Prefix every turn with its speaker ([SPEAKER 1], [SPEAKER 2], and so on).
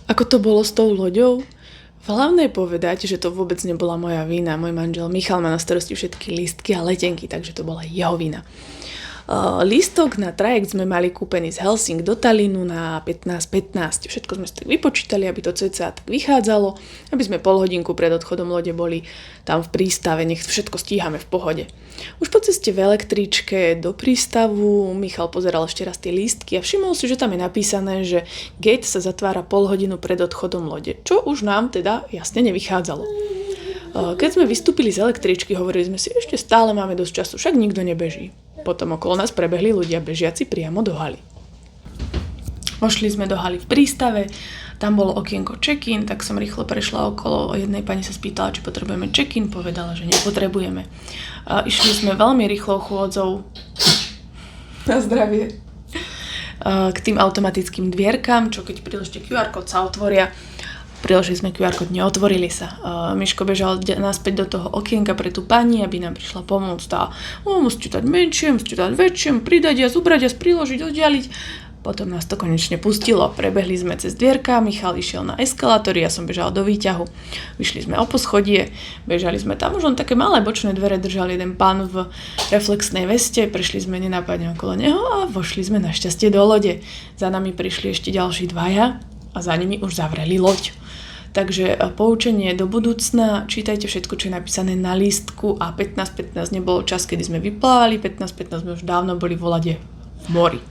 [SPEAKER 1] Ako to bolo s tou loďou? Hlavné je povedať, že to vôbec nebola moja vina. Môj manžel Michal má na starosti všetky lístky a letenky, takže to bola jeho vina. Lístok na trajekt sme mali kúpený z Helsing do Tallinnu na 15:15. Všetko sme si tak vypočítali, aby to cca tak vychádzalo, aby sme pol hodinku pred odchodom lode boli tam v prístave, nech všetko stíhame v pohode. Už po ceste v električke do prístavu Michal pozeral ešte raz tie lístky a všimol si, že tam je napísané, že gate sa zatvára pol hodinu pred odchodom lode, čo už nám teda jasne nevychádzalo. Keď sme vystúpili z električky, hovorili sme si, ešte stále máme dosť času, však nikto nebeží. Potom okolo nás prebehli ľudia bežiaci priamo do haly. Vošli sme do haly v prístave, tam bolo okienko check-in, tak som rýchlo prešla okolo, jednej pani sa spýtala, či potrebujeme check-in, povedala, že nepotrebujeme. Išli sme veľmi rýchlou chôdzou na zdravie k tým automatickým dvierkam, čo keď priložíte QR kód sa otvoria. Priložili sme QR kód, neotvorili sa. Miško bežal naspäť do toho okienka pre tú pani, aby nám prišla pomôcť. Musíte dať menšie, musíte dať väčšie, pridať a zobrať a priložiť, oddialiť. Potom nás to konečne pustilo. Prebehli sme cez dvierka, Michal išiel na eskalátory, ja som bežala do výťahu. Vyšli sme o poschodie, bežali sme tam, už len také malé bočné dvere držal jeden pán v reflexnej veste, prešli sme nenápadne okolo neho a vošli sme našťastie do lode. Za nami prišli ešte ďalší dvaja a za nimi už zavreli loď. Takže poučenie do budúcna, čítajte všetko, čo je napísané na lístku a 15:15 nebolo čas, kedy sme vyplávali, 15:15 sme už dávno boli v lode v mori.